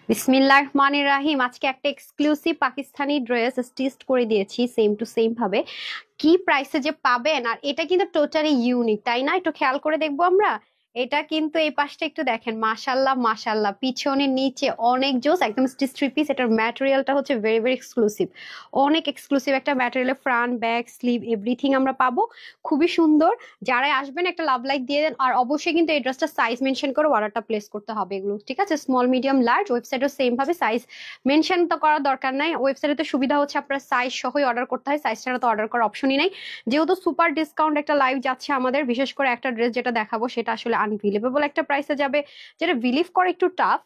বিসমিল্লাহির রহমানির রাহিম। আজকে একটা এক্সক্লুসিভ পাকিস্তানি ড্রেস স্টিচড করে দিয়েছি সেম টু সেম ভাবে। কি প্রাইসে যে পাবেন, আর এটা কিন্তু টোটালি ইউনিক, তাই না? একটু খেয়াল করে দেখবো আমরা। এটা কিন্তু এই পাশটা একটু দেখেন, মাশাল্লাহ মাশাল্লাহ, পিছনে নিচে অনেক জোস, একদম স্টিচ থ্রি পিস। এটার ম্যাটেরিয়ালটা হচ্ছে ভেরি ভেরি এক্সক্লুসিভ, অনেক এক্সক্লুসিভ একটা material. Front back sleeve everything আমরা পাবো, খুবই সুন্দর। যারাই আসবেন একটা লাভ লাইক দিয়ে দেন, আর অবশ্যই কিন্তু এই ড্রেসটা সাইজ মেনশন করে অর্ডারটা প্লেস করতে হবে। এগুলো ঠিক আছে, স্মল মিডিয়াম লার্জ। ওয়েবসাইটও সেম ভাবে সাইজ মেনশন তো করার দরকার নাই। ওয়েবসাইটে তো সুবিধা হচ্ছে আপনার সাইজ সহই অর্ডার করতে হয়, সাইজ ছাড়া তো অর্ডার করার অপশনই নাই। যেহেতু সুপার ডিসকাউন্ট একটা লাইভ যাচ্ছে আমাদের, বিশেষ করে একটা ড্রেস যেটা দেখাবো সেটা আসলে আনবিলিভেবল একটা প্রাইসে যাবে, যেটা বিলিভ করে একটু টাফ,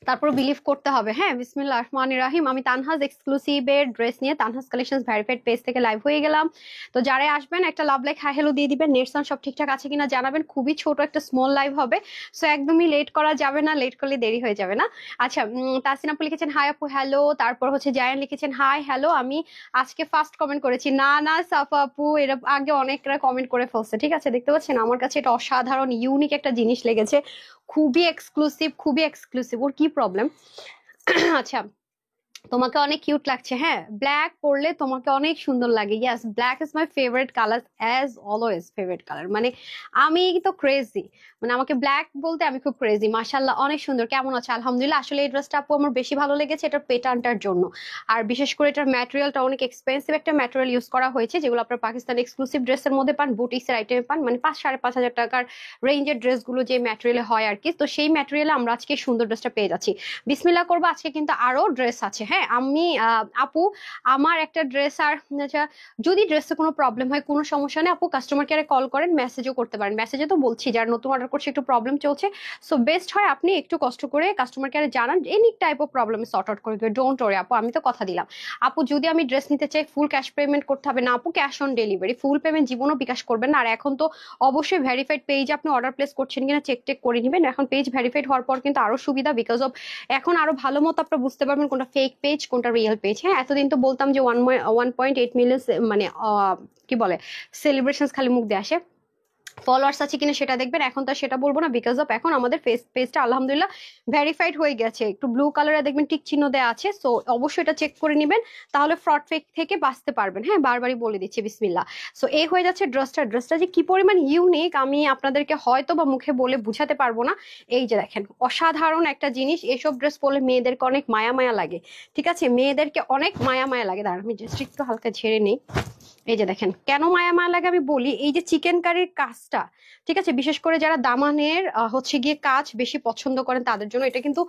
তারপর বিলিভ করতে হবে। হ্যাঁ, বিসমিল্লাহির রহমানির রাহিম। আমি তানহাজ এক্সক্লুসিভের ড্রেস নিয়ে তানহাজ কালেকশনস ভেরিফাইড পেজ থেকে লাইভ হয়ে গেলাম। তো যারাই আসবেন একটা লাভ লাইক হাই হ্যালো দিয়ে দিবেন, নেট সাউন্ড সব ঠিকঠাক আছে কিনা জানাবেন। খুবই ছোট একটা স্মল লাইভ হবে, সো একদমই লেট করা যাবে না, লেট করলে দেরি হয়ে যাবে না। আচ্ছা, তাসিন আপু লিখেছেন হাই আপু হ্যালো, তারপর হচ্ছে জায়ান লিখেছেন হাই হ্যালো। আমি আজকে ফার্স্ট কমেন্ট করেছি। না না সাফা আপু, এর আগে অনেকরা কমেন্ট করে ফেলছে। ঠিক আছে, দেখতে পাচ্ছেন আমার কাছে এটা অসাধারণ ইউনিক একটা জিনিস লেগেছে, খুবই এক্সক্লুসিভ, খুবই এক্সক্লুসিভ। ওর কি প্রবলেম? আচ্ছা, তোমাকে অনেক কিউট লাগছে। হ্যাঁ, ব্ল্যাক পরলে তোমাকে অনেক সুন্দর লাগে। Yes, black is my favourite colour, as always favourite colour. মানে আমি তো ক্রেজি, মানে আমাকে ব্ল্যাক বলতে আমি খুব ক্রেজি। মাশাল্লাহ, অনেক সুন্দর। কেমন আছে? আলহামদুলিল্লাহ। আসলে এই ড্রেসটা আপু আমার বেশি ভালো লেগেছে এটার প্যাটার্নটার জন্য, আর বিশেষ করে এটার ম্যাটেরিয়ালটা অনেক এক্সপেন্সিভ একটা ম্যাটেরিয়াল ইউজ করা হয়েছে, যেগুলো আপনার পাকিস্তান এক্সক্লুসিভ ড্রেসের মধ্যে পান, বুটিক্সের আইটেমে পান, মানে 5-5.5 হাজার টাকার রেঞ্জের ড্রেসগুলো যে ম্যাটেরিয়ালে হয় আর কি। তো সেই ম্যাটেরিয়ালে আমরা আজকে সুন্দর ড্রেসটা পেয়ে যাচ্ছি। বিসমিল্লাহ করবো। আজকে কিন্তু আরো ড্রেস আছে। হ্যাঁ, আমি আপু আমার একটা ড্রেস আর আচ্ছা, যদি ড্রেসে কোনো প্রবলেম হয় কোনো সমস্যা নেই আপু, কাস্টমার কেয়ারে কল করেন, মেসেজও করতে পারেন। মেসেজে তো বলছি যারা নতুন অর্ডার করছে একটু প্রবলেম চলছে, সো বেস্ট হয় আপনি একটু কষ্ট করে কাস্টমার কেয়ারে জানান, any type of problem sort out করে দেবে। ডোন্ট ওরি আপু, আমি তো কথা দিলাম। আপু যদি আমি ড্রেস নিতে চাই ফুল ক্যাশ পেমেন্ট করতে হবে না আপু? Cash on delivery, full payment জীবনও বিকাশ করবেন না। আর এখন তো অবশ্যই ভেরিফাইড পেজে আপনি অর্ডার প্লেস করছেন কিনা চেক টেক করে নেবেন। এখন পেজ ভেরিফাইড হওয়ার পর কিন্তু আরো সুবিধা, বিকজ অফ এখন আরো ভালো মতো আপনারা বুঝতে পারবেন কোনটা ফেক পেজ কোনটা রিয়েল পেজ। হ্যাঁ, এতদিন তো বলতাম যে 1.8 মিলিয়ন মানে কি বলে সেলিব্রেশন খালি মুখ দিয়ে আসে, ফলোয়ার্স আছে কিনা সেটা দেখবেন। এখন তো সেটা বলবো না, বিকজ অফ এখন আমাদের পেজটা আলহামদুলিল্লাহ ভেরিফাইড হয়ে গেছে। একটু ব্লু কালারে দেখবেন টিক চিহ্ন দেওয়া আছে, সো অবশ্যই এটা চেক করে নেবেন, তাহলে ফ্রড ফেক থেকে বাঁচতে পারবেন। হ্যাঁ, বারবারই বলে দিচ্ছি। বিসমিল্লাহ। সো এই হয়ে যাচ্ছে ড্রেসটা যে কি পরিমাণ ইউনিক আমি আপনাদেরকে হয়তো বা মুখে বলে বুঝাতে পারবো না। এই যে দেখেন, অসাধারণ একটা জিনিস। এসব ড্রেস পরলে মেয়েদেরকে অনেক মায়া মায়া লাগে। ঠিক আছে, মেয়েদেরকে অনেক মায়া মায়া লাগে। দাঁড়ান আমি জাস্ট একটু হালকা ঝেড়ে নেই। এই যে দেখেন, কেন মায়া মায়া লাগে আমি বলি। এই যে চিকেন কারির কাজটা, ঠিক আছে, বিশেষ করে যারা দামানের হচ্ছে গিয়ে কাজ বেশি পছন্দ করেন তাদের জন্য এটা কিন্তু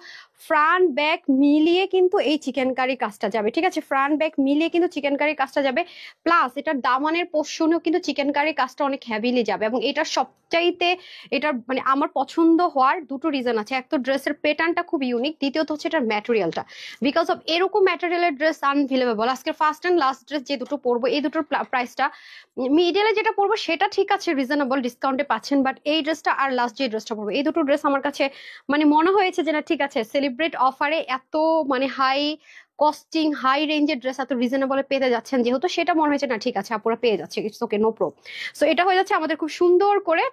ফ্রন্ট ব্যাক মিলিয়ে কিন্তু এই চিকেন কারি কাজটা যাবে। ঠিক আছে, ফ্রন্ট ব্যাক মিলিয়ে কিন্তু চিকেন কারি কাজটা যাবে, প্লাস এটার দামানের পোর্শনেও কিন্তু চিকেন কারি কাজটা অনেক হ্যাভিলি যাবে। এবং এটার সবচাইতে এটার মানে আমার পছন্দ হওয়ার দুটো রিজন আছে। এক তো ড্রেসের প্যাটার্নটা খুব ইউনিক, দ্বিতীয়ত হচ্ছে এটার ম্যাটেরিয়ালটা। বিকজ অফ এরকম ম্যাটেরিয়ালের ড্রেস আনভিলেবল। আজকে ফার্স্ট অ্যান্ড লাস্ট ড্রেস যে দুটো পরবো, এই দুটোর প্রাইসটা মিডিয়ালে যেটা পরবো সেটা ঠিক আছে, রিজনেবল ডিসকাউন্টে পাচ্ছেন, বাট এই ড্রেসটা আর লাস্ট যে ড্রেসটা পরবো, এই দুটো ড্রেস আমার কাছে মানে মনে হয়েছে যে না ঠিক আছে, সেলিব্রেট অফারে এত মানে হাই কস্টিং হাই রেঞ্জের ড্রেস এত রিজনেবলে পেতে যাচ্ছেন যেহেতু, সেটা মনে হয়েছে না ঠিক আছে আপুরা পেয়ে যাচ্ছে, it's okay no pro. So এটা হয়ে যাচ্ছে আমাদের খুব সুন্দর করে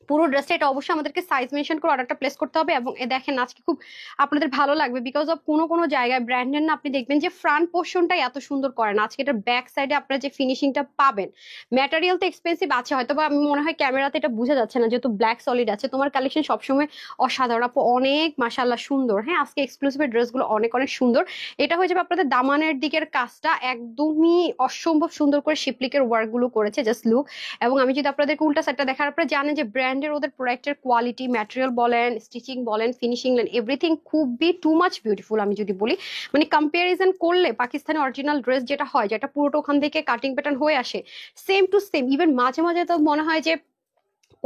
পুরো ড্রেসটা। এটা অবশ্যই আমাদেরকে সাইজ মেনশন করে অর্ডারটা প্লেস করতে হবে। এবং দেখেন আজকে খুব আপনাদের ভালো লাগবে, বিকজ অফ কোনো কোনো জায়গায় ব্র্যান্ডের না আপনি দেখবেন যে ফ্রন্ট পোর্শনটাই এত সুন্দর করে না। আজকে এটা ব্যাক সাইডে আপনারা যে ফিনিশিংটা পাবেন, ম্যাটেরিয়াল তো এক্সপেন্সিভ আছে হয়তো, বা আমি মনে হয় ক্যামেরাতে এটা বোঝা যাচ্ছে না যেহেতু ব্ল্যাক সলিড আছে। তোমার কালেকশন সবসময় অসাধারণ আপু, অনেক মাশাল্লাহ সুন্দর। হ্যাঁ, আজকে এক্সক্লুসিভ ড্রেসগুলো অনেক অনেক সুন্দর। এটা হয়ে যাবে আপনাদের দামানের দিকের কাজটা একদমই অসম্ভব সুন্দর করে শিপলিকের ওয়ার্ক গুলো করেছে, জাস্ট লুক। এবং আমি যদি আপনাদেরকে উল্টা সাইডটা দেখার, আপনারা জানেন যে ব্র্যান্ডের ওদের প্রোডাক্টের কোয়ালিটি, ম্যাটেরিয়াল বলেন, স্টিচিং বলেন, ফিনিশিং বলেন, এভরিথিং খুবই টু মাচ বিউটিফুল। আমি যদি বলি মানে কম্পারিজন করলে পাকিস্তানি অরিজিনাল ড্রেস যেটা হয়, যেটা পুরোটা ওখান থেকে কাটিং প্যাটার্ন হয়ে আসে সেম টু সেম, ইভেন মাঝে মাঝে তো মনে হয় যে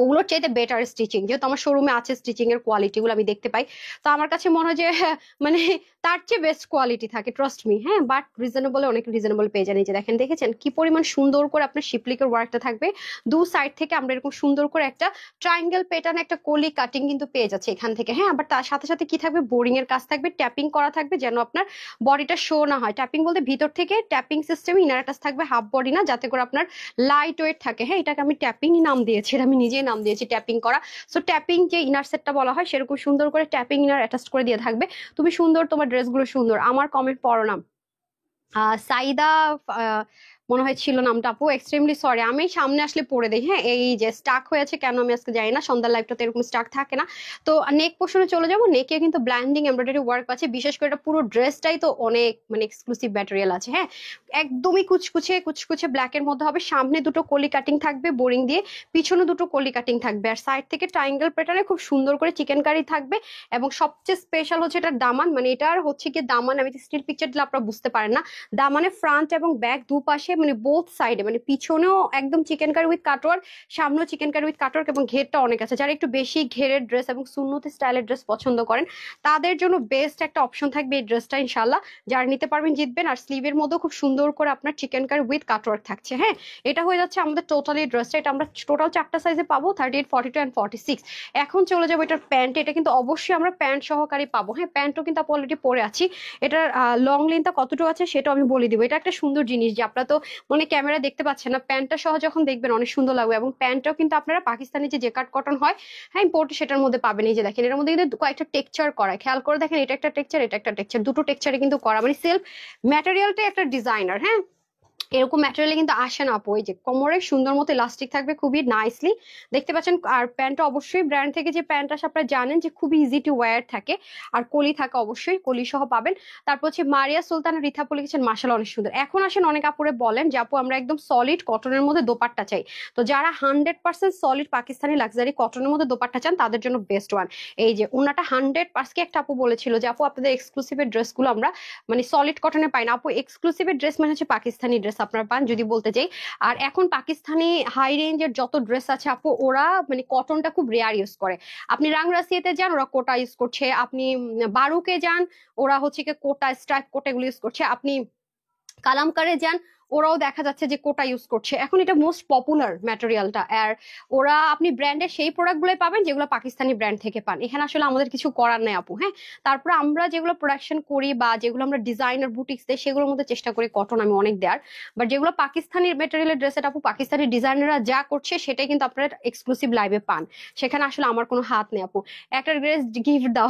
ওগুলোর চাইতে বেটার স্টিচিং, যেহেতু আমার শোরুমে আছে স্টিচিং এর কোয়ালিটি গুলো আমি দেখতে পাই। তো আমার কাছে মনে হয় যে মানে তার চেয়ে বেস্ট কোয়ালিটি থাকে, ট্রাস্ট মি। হ্যাঁ, বাট রিজনেবল, অনেক রিজনেবল পেয়ে যান। এই যে দেখেন, দেখেছেন কি পরিমাণ সুন্দর করে আপনার শিপলিকের ওয়ার্কটা থাকবে। দু সাইড থেকে আমরা এরকম সুন্দর করে একটা ট্রায়াঙ্গেল প্যাটার্ন একটা কলি কাটিং কিন্তু পেয়ে যাচ্ছে এখান থেকে। হ্যাঁ, আবার তার সাথে সাথে কি থাকবে, বোরিং এর কাজ থাকবে, ট্যাপিং করা থাকবে যেন আপনার বডিটা শো না হয়। ট্যাপিং বলতে ভিতর থেকে ট্যাপিং সিস্টেমে ইনার টাচ থাকবে, হাফ বডি না, যাতে করে আপনার লাইট ওয়েট থাকে। হ্যাঁ, এটাকে আমি ট্যাপিংই নাম দিয়েছি, এটা আমি নিজেই নাম দিয়েছি ট্যাপিং করা। সো ট্যাপিং যে ইনার সেটটা বলা হয় সেরকম সুন্দর করে ট্যাপিং ইনার অ্যাটাচ করে দিয়ে থাকবে। তুমি সুন্দর, তোমার ড্রেসগুলো সুন্দর। আমার কমেন্ট পড়ো না। সাইদা মনে হয় ছিল নামটা আপু, এক্সট্রিমলি সরি, আমি সামনে আসলে পড়ে দিই। হ্যাঁ, এই যে স্টাক হয়েছে কেন আমি আজকে জানি না, সন্ধ্যার লাইভটাতে এরকম স্টাক থাকে না। তো নেক পোর্শনে চলে যাবো। নেকে কিন্তু ব্ল্যান্ডিং এমব্রয়ডারি ওয়ার্ক আছে, বিশেষ করে এটা পুরো ড্রেসটাই তো অনেক মানে এক্সক্লুসিভ ম্যাটেরিয়াল আছে। হ্যাঁ, একদমই কুচকুচে কুচকুচে ব্ল্যাকের মধ্যে হবে। সামনে দুটো কলি কাটিং থাকবে বোরিং দিয়ে, পিছনে দুটো কলি কাটিং থাকবে, আর সাইড থেকে ট্রায়াঙ্গেল প্যাটার্নে খুব সুন্দর করে চিকেন কারি থাকবে। এবং সবচেয়ে স্পেশাল হচ্ছে এটার দামান, মানে এটার হচ্ছে কি দামান, আমি স্টিল পিকচার দিলে আপনারা বুঝতে পারেন না। দামানে ফ্রন্ট এবং ব্যাক দুপাশে মানে বোথ সাইডে, মানে পিছনেও একদম চিকেন কারি উইথ কাটওয়ার্ক, সামনেও চিকেন কারি উইথ কাটওয়ার্ক, এবং ঘেরটা অনেক আছে। যারা একটু বেশি ঘেরের ড্রেস এবং সুন্নতি স্টাইলের ড্রেস পছন্দ করেন তাদের জন্য বেস্ট একটা অপশন থাকবে এই ড্রেসটা ইনশাল্লাহ। যারা নিতে পারবেন জিতবেন। আর স্লিভের মধ্যেও খুব সুন্দর করে আপনার চিকেন কারি উইথ কাটওয়ার্ক থাকছে। হ্যাঁ, এটা হয়ে যাচ্ছে আমাদের টোটালি ড্রেসটা। এটা আমরা টোটাল 4টা সাইজে পাবো, 38, 42 অ্যান্ড 46। এখন চলে যাবো এটার প্যান্ট। এটা কিন্তু অবশ্যই আমরা প্যান্ট সহকারে পাবো। হ্যাঁ, প্যান্টও কিন্তু অলরেডি পরে আছি। এটার লং লেন্থটা কতটুকু আছে সেটাও আমি বলে দিব। এটা একটা সুন্দর জিনিস যে আপনারা তো মানে ক্যামেরা দেখতে পাচ্ছেন না, প্যান্টটা সহ যখন দেখবেন অনেক সুন্দর লাগবে। এবং প্যান্টটাও কিন্তু আপনারা পাকিস্তানি যে জেকার্ড কটন হয়, হ্যাঁ ইম্পোর্ট, সেটার মধ্যে পাবেন। এই যে দেখেন এর মধ্যে কিন্তু কয়েকটা টেক্সচার করা, খেয়াল করে দেখেন, এটা একটা টেক্সচার, এটা একটা টেক্সচার, দুটো টেক্সচারে কিন্তু করা, মানে সেলফ ম্যাটেরিয়ালটা একটা ডিজাইনার। হ্যাঁ, এরকম ম্যাটেরিয়ালে কিন্তু আসে না আপু। এই যে কোমরে সুন্দর মতো ইলাস্টিক থাকবে, খুবই নাইসলি দেখতে পাচ্ছেন। আর প্যান্টটা অবশ্যই ব্র্যান্ড থেকে যে প্যান্ট আসে আপনারা জানেন যে খুবই ইজি টু ওয়্যার থাকে, আর কলি থাকে, অবশ্যই কলি সহ পাবেন। তারপর হচ্ছে মারিয়া সুলতান রিথা আপু লিখেছেন মাশাআল্লাহ অনেক সুন্দর। এখন আসেন অনেক আপুরে বলেন যে আপু আমরা একদম সলিড কটনের মধ্যে দোপাট্টা চাই। তো যারা 100% সলিড পাকিস্তানি লাক্সারি কটনের মধ্যে দোপাট্টা চান তাদের জন্য বেস্ট ওয়ান। এই যে ওনাটা 100%, একটা আপু বলেছিল যে আপু আপনাদের এক্সক্লুসিভের ড্রেসগুলো আমরা মানে সলিড কটনে পাই না। আপু এক্সক্লুসিভের ড্রেস মানে হচ্ছে পাকিস্তানি ড্রেস আপনারা পান যদি বলতে চাই। আর এখন পাকিস্তানি হাই রেঞ্জের যত ড্রেস আছে আপু, ওরা মানে কটনটা খুব রেয়ার ইউজ করে। আপনি রাংরাসিয়াতে যান ওরা কোটা ইউজ করছে, আপনি বারুকে যান ওরা হচ্ছে কি কোটা স্ট্রাইপ কোটা এগুলো ইউজ করছে, আপনি কালামকারে যান ওরাও দেখা যাচ্ছে যে কোটা ইউজ করছে। এখন এটা মোস্ট পপুলার ম্যাটেরিয়ালটা। আর ওরা আপনি ব্র্যান্ডের সেই প্রোডাক্ট গুলোই পাবেন যেগুলো পাকিস্তানি ব্র্যান্ড থেকে পান। এখানে আসলে আমাদের কিছু করার নাই আপু। হ্যাঁ, তারপরে আমরা যেগুলো প্রোডাকশন করি বা যেগুলো আমরা ডিজাইনার বুটিক্স দেয় সেগুলোর মধ্যে চেষ্টা করি কটন আমি অনেক দেওয়ার। বাট যেগুলো পাকিস্তানি ম্যাটেরিয়ালের ড্রেসের আপু, পাকিস্তানি ডিজাইনাররা যা করছে সেটাই কিন্তু আপনারা এক্সক্লুসিভ লাইভে পান। সেখানে আসলে আমার কোনো হাত নেই আপু। একটা ড্রেস গিফট দাও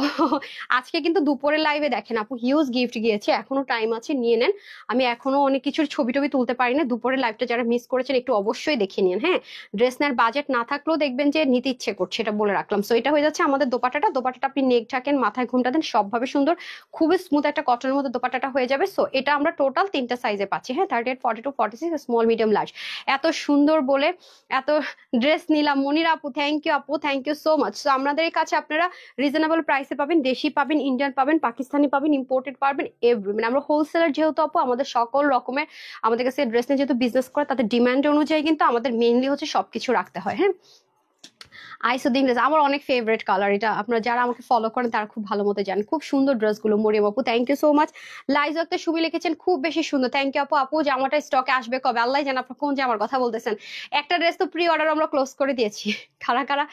আজকে কিন্তু দুপুরের লাইভে দেখেন আপু হিউজ গিফট গিয়েছে, এখনো টাইম আছে, নিয়ে নেন। আমি এখনো অনেক কিছুর ছবি টবি তুলতে পারি না। দুপুরের লাইভটা যারা মিস করেছেন একটু অবশ্যই দেখে নিন। হ্যাঁ, ড্রেস নেওয়ার বাজেট না থাকলেও দেখবেন যে নিতে ইচ্ছে করছে, এটা বলে রাখলাম। সো এটা হয়ে যাচ্ছে আমাদের দোপাটাটা। দোপাটাটা আপনি নেক ঢাকেন, মাথায় ঘুমটা দেন, সবভাবে সুন্দর, খুবই স্মুথ একটা কটনের মধ্যে দোপাটাটা হয়ে যাবে। সো এটা আমরা টোটাল 3টা সাইজে পাচ্ছি। হ্যাঁ, 38, 42, 46, স্মল মিডিয়াম লার্জ। এত সুন্দর বলে এত ড্রেস নিলাম। মনিরা আপু থ্যাংক ইউ আপু, thank you so much. So আমাদের কাছে আপনারা রিজনেবল প্রাইসে পাবেন, দেশি পাবেন, ইন্ডিয়ান পাবেন, পাকিস্তানি পাবেন, ইম্পোর্টেড পাবেন, এভরি মানে আমরা হোলসেলার যেহেতু আপু, আমাদের সকল রকমের আমাদের কাছে ড্রেস নিয়ে যেহেতু বিজনেস করে তাদের ডিমান্ড অনুযায়ী কিন্তু আমাদের মেইনলি হচ্ছে সবকিছু রাখতে হয়। হ্যাঁ, আইসুদ্দিন ড্রেস আমার অনেক ফেভারিট কালার। এটা আপনারা যারা আমাকে ফলো করেন তারা খুব ভালো মতো জানেন। খুব সুন্দর ড্রেসগুলো। মরিয়ম আপু থ্যাংক ইউ সো মাচ। লাইজ একটা সুমি লিখেছেন খুব বেশি সুন্দর, থ্যাংক ইউ আপু। আপু জামাটা স্টকে আসবে কবে? আল্লাহ জানে আপনার কোন জামার কথা বলতেছেন। একটা ড্রেস তো প্রি অর্ডার আমরা ক্লোজ করে দিয়েছি। কারা কারা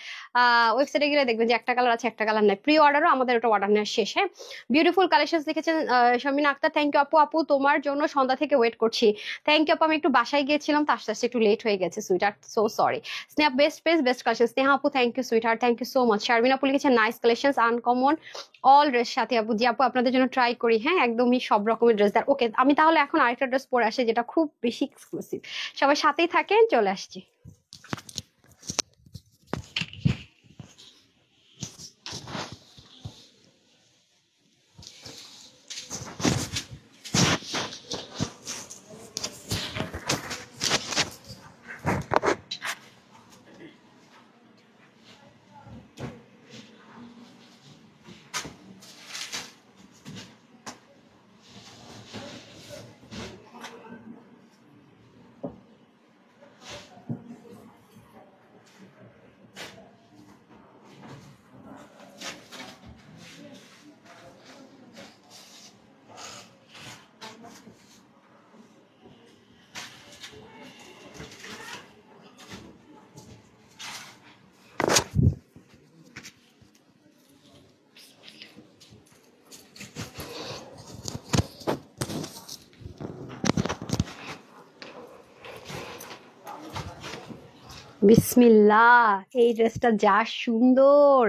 ওয়েবসাইটে গেলে দেখবেন যে একটা কালার আছে একটা কালার নাই। প্রি অর্ডারও আমাদের ওটা অর্ডার নেওয়া শেষ। হ্যাঁ, বিউটিফুল কালেকশন লিখেছেন শামিনা আক্তার, থ্যাংক ইউ আপু। আপু তোমার জন্য সন্ধ্যা থেকে ওয়েট করছি। থ্যাংক ইউ আপু। আমি একটু বাসায় গিয়েছিলাম তো আস্তে আস্তে একটু লেট হয়ে গেছে sweeter, so sorry. Sneha best page best collection, Sneha আপু thank you sweeter, thank you so much. Sharmin আপু লিখেছেন nice collections uncommon all dress সাথে আপু। জি আপু আপনাদের জন্য ট্রাই করি। হ্যাঁ, একদমই সব রকমের ড্রেস দেয়। ওকে, আমি তাহলে এখন আরেকটা ড্রেস পরে আসে যেটা খুব বেশি এক্সক্লুসিভ। সবাই সাথেই থাকেন, চলে আসছি। বিসমিল্লাহ, এই ড্রেসটা যা সুন্দর,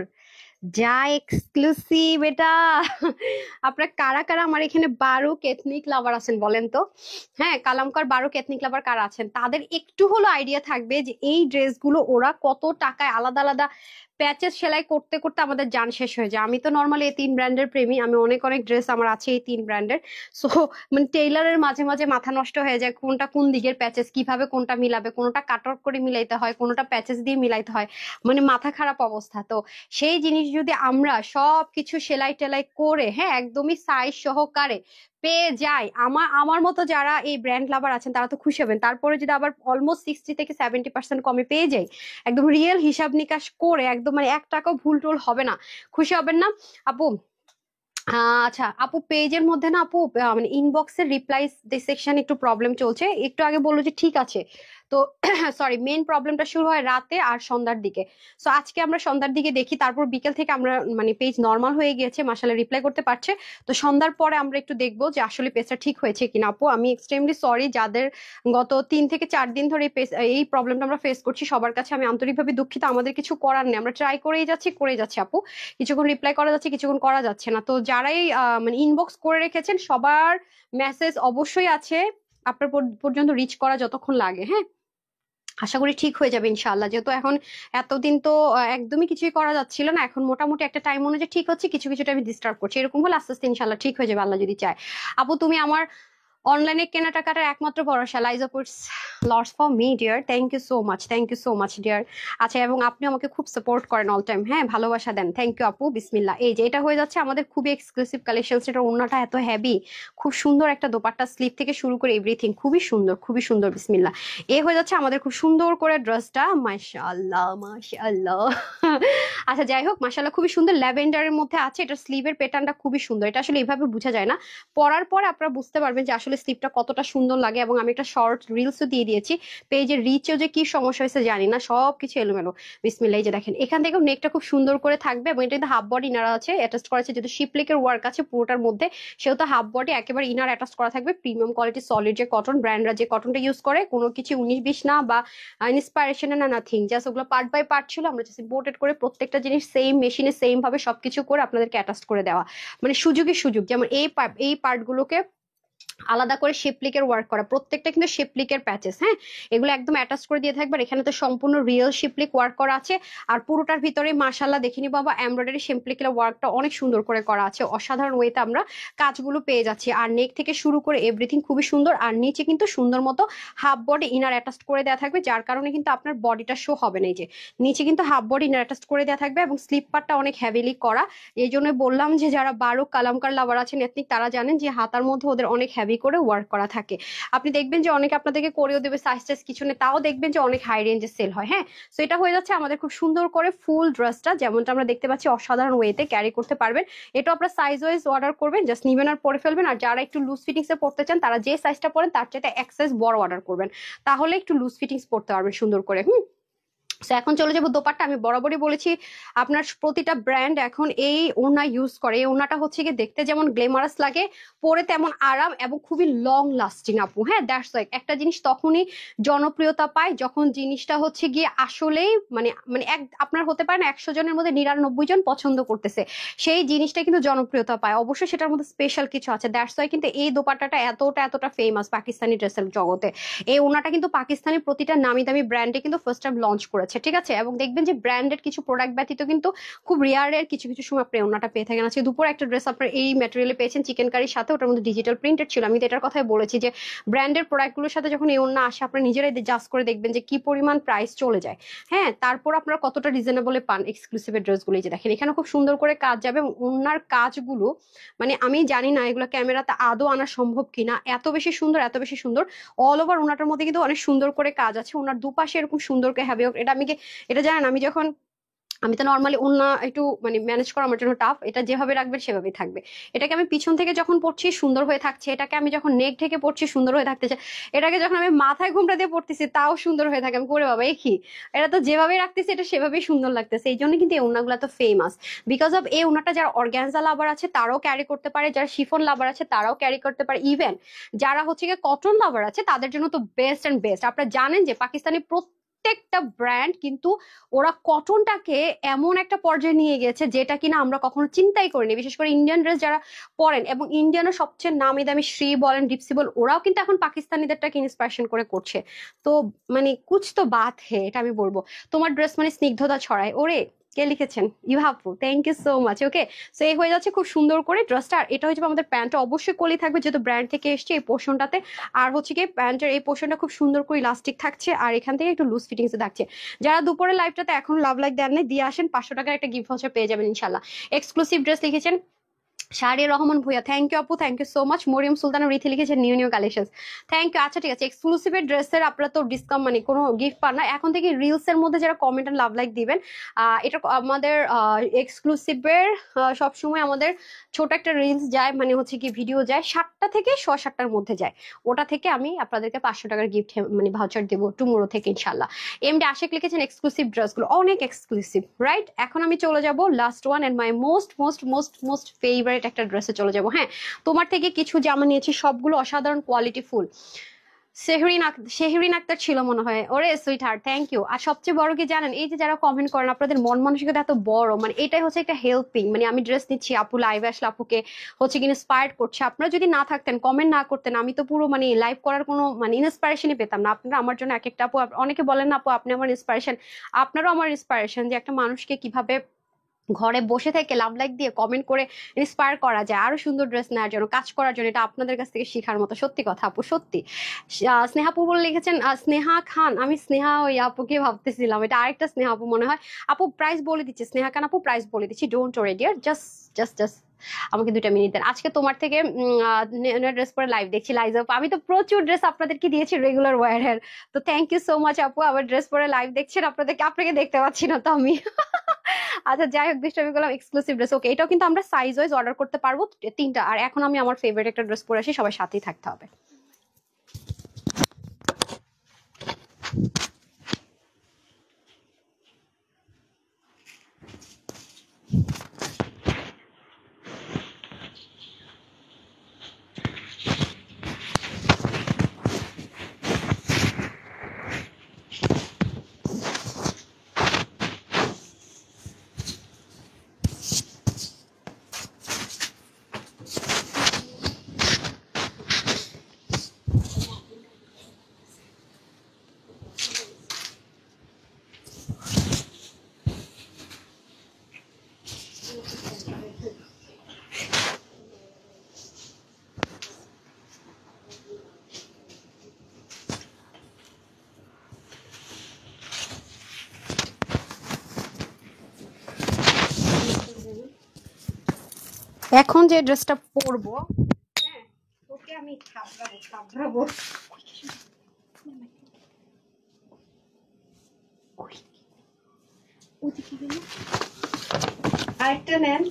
যা এক্সক্লুসিভ এটা। আপনার কারা কারা আমার এখানে বারুক এথনিক লাভার আছেন বলেন তো? হ্যাঁ, কালামকার বারুক এথনিক লাভার কারা আছেন, তাদের একটু হলো আইডিয়া থাকবে যে এই ড্রেসগুলো ওরা কত টাকায় আলাদা আলাদা প্যাচেস সেলাই করতে করতে আমাদের জান শেষ হয়ে যায়। আমি তো নর্মালি এই তিন ব্র্যান্ডের প্রেমী, আমি অনেক অনেক ড্রেস আমার আছে এই তিন ব্র্যান্ডের। সো মানে টেইলারের মাঝে মাঝে মাথা নষ্ট হয়ে যায় কোনটা কোন দিকের প্যাচেস কিভাবে কোনটা মিলাবে, কোনটা কাট আউট করে মিলাইতে হয়, কোনটা প্যাচেস দিয়ে মিলাইতে হয়, মানে মাথা খারাপ অবস্থা। তো সেই জিনিস যদি আমরা সবকিছু সেলাই টেলাই করে, হ্যাঁ, একদমই সাইজ সহকারে পেয়ে যাই, আমার আমার মতো যারা এই ব্র্যান্ড লাভার আছেন তারা তো খুশি হবেন। তারপরে যদি আবার অলমোস্ট 60 থেকে 70% কমে পেয়ে যাই, একদম রিয়েল হিসাব নিকাশ করে, একদম মানে 1 টাকাও ভুল টুল হবে না, খুশি হবেন না আপু? আচ্ছা আপু, পেজের মধ্যে না আপু, মানে ইনবক্সের রিপ্লাই সেকশন একটু প্রবলেম চলছে। একটু আগে বললো যে ঠিক আছে, তো সরি, মেন প্রবলেমটা শুরু হয় রাতে আর সন্ধ্যার দিকে। সো আজকে আমরা সন্ধ্যার দিকে দেখি, তারপর বিকেল থেকে আমরা মানে পেজ নর্মাল হয়ে গিয়েছে, মাশাআল্লাহ রিপ্লাই করতে পারছে। তো সন্ধ্যার পরে আমরা একটু দেখবো যে আসলে পেজটা ঠিক হয়েছে কিনা। আপু আমি এক্সট্রিমলি সরি, যাদের গত 3 থেকে 4 দিন ধরে এই প্রবলেমটা আমরা ফেস করছি, সবার কাছে আমি আন্তরিকভাবে দুঃখিত। আমাদের কিছু করার নেই, আমরা ট্রাই করেই যাচ্ছি আপু। কিছুক্ষণ রিপ্লাই করা যাচ্ছে, কিছুক্ষণ করা যাচ্ছে না। তো যারাই মানে ইনবক্স করে রেখেছেন সবার মেসেজ অবশ্যই আছে, আপনার পর্যন্ত রিচ করা যতক্ষণ লাগে। হ্যাঁ, আশা করি ঠিক হয়ে যাবে ইনশাআল্লাহ। যেহেতু এখন এতদিন তো একদমই কিছুই করা যাচ্ছিল না, এখন মোটামুটি একটা টাইম অনুযায়ী ঠিক হচ্ছে, কিছু কিছু টাইম ডিস্টার্ব করছে, এরকম হলে আস্তে আস্তে ইনশাআল্লাহ ঠিক হয়ে যাবে আল্লাহ যদি চায়। আপু তুমি আমার অনলাইনে কেনাকাটার একমাত্র ভরসা, Laiza puts lots for me dear, thank you so much, thank you so much dear. আচ্ছা, এবং আপনি আমাকে খুব সাপোর্ট করেন অল টাইম, হ্যাঁ, ভালোবাসা দেন, থ্যাংক ইউ আপু। বিসমিল্লাহ, এই যে এটা হয়ে যাচ্ছে আমাদের খুবই এক্সক্লুসিভ কালেকশন। এটা ওন্নাটা এত হেভি, খুব সুন্দর একটা দোপাট্টা, স্লিপ থেকে শুরু করে এভরিথিং খুবই সুন্দর, খুবই সুন্দর। বিসমিল্লাহ, এ হয়ে যাচ্ছে আমাদের খুব সুন্দর করে ড্রেসটা, মাশাআল্লাহ মাশাআল্লাহ। আচ্ছা যাই হোক, মাশাআল্লাহ খুবই সুন্দর, ল্যাভেন্ডারের মধ্যে আছে। এটা স্লিভের প্যাটার্নটা খুবই সুন্দর, এটা আসলে এইভাবে বোঝা যায় না, পরার পরে আপনারা বুঝতে পারবেন যে আসলে স্লিপটা কতটা সুন্দর লাগে। এবং আমি একটা শর্ট রিলসও দিয়ে দিয়েছি পেজের, রিচেও যে কি সমস্যা হয়েছে জানি না, সবকিছু এলোমেলো। বিসমিল্লাহ, এই যে দেখেন এখান থেকেও নেকটা খুব সুন্দর করে থাকবে, এবং এটা কিন্তু হাফ বডি ইনার আছে অ্যাটাচ করা আছে, যেহেতু শিপলেকের ওয়ার্ক আছে পুরোটার মধ্যে, সেহেতু হাফ বডি একেবারে ইনার অ্যাটাচ করা থাকবে। প্রিমিয়াম কোয়ালিটি সলিড যে কটন, ব্র্যান্ডরা যে কটনটা ইউজ করে, কোনো কিছু 19-20 না বা ইন্সপাইরেশন না, নাথিং, জাস্ট ওগুলো পার্ট বাই পার্ট ছিল, আমরা জাস্ট ইম্পোর্টেড করে প্রত্যেকটা জিনিস সেম মেশিনে সেম ভাবে সবকিছু করে আপনাদেরকে অ্যাটাচ করে দেওয়া, মানে সুযোগই সুযোগ। যেমন এই পার্টগুলোকে আলাদা করে শেপলিকের ওয়ার্ক করা, প্রত্যেকটা কিন্তু শেপলিকের প্যাচেস, হ্যাঁ, এগুলো একদম অ্যাটাচ করে দিয়ে থাকবে। এখানে তো সম্পূর্ণ রিয়েল শেপলিক ওয়ার্ক করা আছে, আর পুরোটার ভিতরে মাশাআল্লাহ দেখিনি বাবা, এমব্রয়ডারি শেপলিকের ওয়ার্কটা অনেক সুন্দর করে করা আছে, অসাধারণ ওয়েতে আমরা কাজগুলো পেয়ে যাচ্ছি। আর নেক থেকে শুরু করে এভরিথিং খুবই সুন্দর, আর নিচে কিন্তু সুন্দর মতো হাফ বডি ইনার অ্যাটাচ করে দেওয়া থাকবে, যার কারণে কিন্তু আপনার বডিটা শো হবে না। এই যে নিচে কিন্তু হাফ বডি ইনার অ্যাটাচ করে দেওয়া থাকবে, এবং স্লিপ পার্টটা অনেক হেভিলি করা। এই জন্য বললাম যে যারা বারুক কালামকার লাভার আছেন এথনিক, তারা জানেন যে হাতার মধ্যে ওদের অনেক হেভি করে ওয়ার্ক করা থাকে। আপনি দেখবেন যে অনেকে আপনাদেরকে করেও দেবে সাইজ টাইজ কিছু নেই, তাও দেখবেন যে অনেক হাই রেঞ্জে সেল হয়। হ্যাঁ, সো এটা হয়ে যাচ্ছে আমাদের খুব সুন্দর করে ফুল ড্রেসটা, যেমনটা আমরা দেখতে পাচ্ছি অসাধারণ ওয়েতে ক্যারি করতে পারবেন। এটা আপনার সাইজ ওয়াইজ অর্ডার করবেন, জাস্ট নিবেন আর পরে ফেলবেন। আর যারা একটু লুজ ফিটিংস এ পড়তে চান, তারা যে সাইজটা পরেন তার চাইতে এক সাইজ বড় অর্ডার করবেন, তাহলে একটু লুজ ফিটিংস পড়তে পারবেন সুন্দর করে। এখন চলে যাবো দোপাট্টা। আমি বরাবরই বলেছি আপনার প্রতিটা ব্র্যান্ড এখন এই ওড়না ইউজ করে, এই ওড়নাটা হচ্ছে কি দেখতে যেমন গ্লেমারাস লাগে, পরে তেমন আরাম এবং খুবই লং লাস্টিং আপু। হ্যাঁ, দ্যাটস লাইক একটা জিনিস তখনই জনপ্রিয়তা পায় যখন জিনিসটা হচ্ছে গিয়ে আসলেই মানে মানে আপনার হতে পারে না 100 জনের মধ্যে 99 জন পছন্দ করতেছে, সেই জিনিসটা কিন্তু জনপ্রিয়তা পায়। অবশ্যই সেটার মধ্যে স্পেশাল কিছু আছে, দ্যাটস ওয়াই কিন্তু এই দোপাট্টাটা এতটা ফেমাস পাকিস্তানি ড্রেসের জগতে। এই ওড়নাটা কিন্তু পাকিস্তানি প্রতিটা নামি দামি ব্র্যান্ডে কিন্তু ফার্স্ট টাইম লঞ্চ করেছে, ঠিক আছে। এবং দেখবেন যে ব্র্যান্ডেড কিছু প্রোডাক্ট ব্যতীত কিন্তু খুব রেয়ার কিছু কিছু সময় আপনি ওড়নাটা পেয়ে থাকেন। আজকে দুপুরে একটা ড্রেস আপনার এই ম্যাটেরিয়ালে পেয়েছেন চিকেন কারির সাথে, ওটার মধ্যে ডিজিটাল প্রিন্টেড ছিল। আমি তো এটার কথাই বলেছি যে ব্র্যান্ডের প্রোডাক্টগুলোর সাথে যখন এই ওড়না আসে, আপনি নিজেরাই জাস্ট করে দেখবেন যে কি পরিমাণ প্রাইস চলে যায়। হ্যাঁ, তারপর আপনারা কতটা রিজনেবলে পান এক্সক্লুসিভ ড্রেসগুলো। যে দেখেন এখানে খুব সুন্দর করে কাজ যাবে, এবং ওড়নার কাজগুলো মানে আমি জানি না এগুলো ক্যামেরাতে আদৌ আনা সম্ভব কিনা, এত বেশি সুন্দর, এত বেশি সুন্দর। অল ওভার ওনাটার মধ্যে কিন্তু অনেক সুন্দর করে কাজ আছে, ওনার দুপাশে এরকম সুন্দর করে হ্যাভি। এটা এটা জানেন আমি তো নর্মালি ওড়না একটু মানে ম্যানেজ করা আমার জন্য টাফ, এটা যেভাবে রাখবেন সেভাবেই থাকবে। এটাকে আমি পিছন থেকে যখন পড়ছি সুন্দর হয়ে থাকছে, এটাকে আমি যখন নেক থেকে পড়ছি সুন্দর হয়ে থাকতেছে, এটাকে যখন আমি মাথায় ঘুমটা দিয়ে পড়তেছি তাও সুন্দর হয়ে থাকে। আমি করে বাবা কি, এটা তো যেভাবে রাখতেছি এটা সেভাবেই সুন্দর লাগতেছে। এই জন্য কিন্তু এই ওড়নাগুলো তো ফেমাস, বিকজ অফ এই ওড়নাটা যারা অর্গ্যানজা লাভার আছে তারাও ক্যারি করতে পারে, যারা শিফন লাভার আছে তারাও ক্যারি করতে পারে, ইভেন যারা হচ্ছে গিয়ে কটন লাভার আছে তাদের জন্য তো বেস্ট অ্যান্ড বেস্ট। আপনারা জানেন যে পাকিস্তানি প্রত্যেকটা ব্র্যান্ড কিন্তু ওরা কটনটাকে এমন একটা পর্যায়ে নিয়ে গেছে যেটা কিনা আমরা কখনো চিন্তাই করিনি। বিশেষ করে ইন্ডিয়ান ড্রেস যারা পরেন, এবং ইন্ডিয়ানের সবচেয়ে নামি দামি শ্রী বলেন, ডিপসি বল, ওরাও কিন্তু এখন পাকিস্তানিদেরটাকে ইন্সপিরেশন করে করছে। তো মানে কুছ তো বাত হে, এটা আমি বলবো। তোমার ড্রেস মানে স্নিগ্ধতা ছড়ায়। ওরে, কে লিখেছেন? You have, thank you so much. Okay, so এই হয়ে যাচ্ছে খুব সুন্দর করে ড্রেসটা। আর এটা হচ্ছে আমাদের প্যান্টটা অবশ্যই কলি থাকবে যেহেতু ব্র্যান্ড থেকে এসছে এই পোর্শনটাতে। আর হচ্ছে কি প্যান্টের এই পোর্শনটা খুব সুন্দর করে ইলাস্টিক থাকছে, আর এখান থেকে একটু লুজ ফিটিংস এ থাকছে। যারা দুপুরে লাইভটাতে এখন লাভ লাইক দেন নাই, দিয়ে আসেন, 500 টাকার একটা গিফট ভাউচার পেয়ে যাবেন ইনশাল্লাহ। এক্সক্লুসিভ ড্রেস লিখেছেন শাহরিয়ার রহমান ভুইয়া, থ্যাংক ইউ আপু, thank you so much. Maryam Sultana Riti লিখেছেন new new collection, thank you. আচ্ছা ঠিক আছে, এক্সক্লুসিভের ড্রেসের আপনারা তো ডিসকাউন্ট মানে কোনো গিফট পান না এখন থেকে। রিলস এর মধ্যে যারা কমেন্ট আর লাভ লাইক দিবেন, এটা আমাদের এক্সক্লুসিভের সবসময় আমাদের ছোট একটা রিলস যায়, মানে হচ্ছে কি ভিডিও যায় 7টা থেকে 7:30টার মধ্যে যায়। ওটা থেকে আমি আপনাদেরকে 500 টাকার গিফট মানে ভাউচার দেবো টুমোরো থেকে ইনশাল্লাহ। এমডি আশিক লিখেছেন এক্সক্লুসিভ ড্রেসগুলো অনেক এক্সক্লুসিভ, রাইট? এখন আমি চলে যাব last one and my most most most most favourite একটা ড্রেসে চলে যাব। হ্যাঁ, তোমার থেকে কিছু জামা নিয়েছি, সবগুলো অসাধারণ কোয়ালিটি ফুল। শেহরিন আক্তার ছিল মনে হয়। ওরে সুইট হার্ট, থ্যাংক ইউ। আর সবচেয়ে বড় কি জানেন, এই যে যারা কমেন্ট করেন আপনাদের মন মানসিকতা এত বড়, মানে এটাই হচ্ছে একটা হেল্পিং। মানে আমি ড্রেস নিচ্ছি, আপু লাইভে আসলে আপুকে হচ্ছে কি ইন্সপায়ার করছে। আপনারা যদি না থাকতেন, কমেন্ট না করতেন, আমি তো পুরো মানে লাইভ করার কোনো মানে ইন্সপিরেশনই পেতাম না। আপনারা আমার জন্য এক একটা আপু, অনেকে বলেন না আপু আপনি আমার ইন্সপিরেশন, আপনারাও আমার ইন্সপিরেশন, যে একটা মানুষকে কিভাবে ঘরে বসে থেকে লাভ লাইক দিয়ে কমেন্ট করে ইন্সপায়ার করা যায় আরো সুন্দর ড্রেস নেওয়ার জন্য, কাজ করার জন্য। এটা আপনাদের কাছ থেকে শেখার মতো, সত্যি কথা আপু, সত্যি। স্নেহাপু বলে লিখেছেন, স্নেহা খান, আমি স্নেহা ওই আপুকে ভাবতেছিলাম, এটা আরেকটা স্নেহা আপু মনে হয়। আপু প্রাইস বলে দিচ্ছি, স্নেহা খান আপু প্রাইস বলে দিচ্ছি, don't worry dear, just just just আমাকে 2টা মিনিট দেন। আজকে তোমার থেকে ড্রেস পরে লাইভ দেখছি, লাইজা আপু। আমি তো প্রচুর ড্রেস আপনাদেরকে দিয়েছি রেগুলার ওয়ারের, তো থ্যাংক ইউ সো মাচ আপু। আবার ড্রেস পরে লাইভ দেখছেন, আপনাকে দেখতে পাচ্ছি না তো আমি। আচ্ছা যাই হোক, দুষ্টামি করলাম। এক্সক্লুসিভ ড্রেস, ওকে, এটাও কিন্তু আমরা সাইজ ওয়াইজ অর্ডার করতে পারবো 3টা। আর এখন আমি আমার ফেভারিট একটা ড্রেস পরে আসি, সবাই সাথেই থাকতে হবে। এখন যে ড্রেসটা পরবো, হ্যাঁ, তোকে আমি থাবড়াবো। আরেকটা নেন।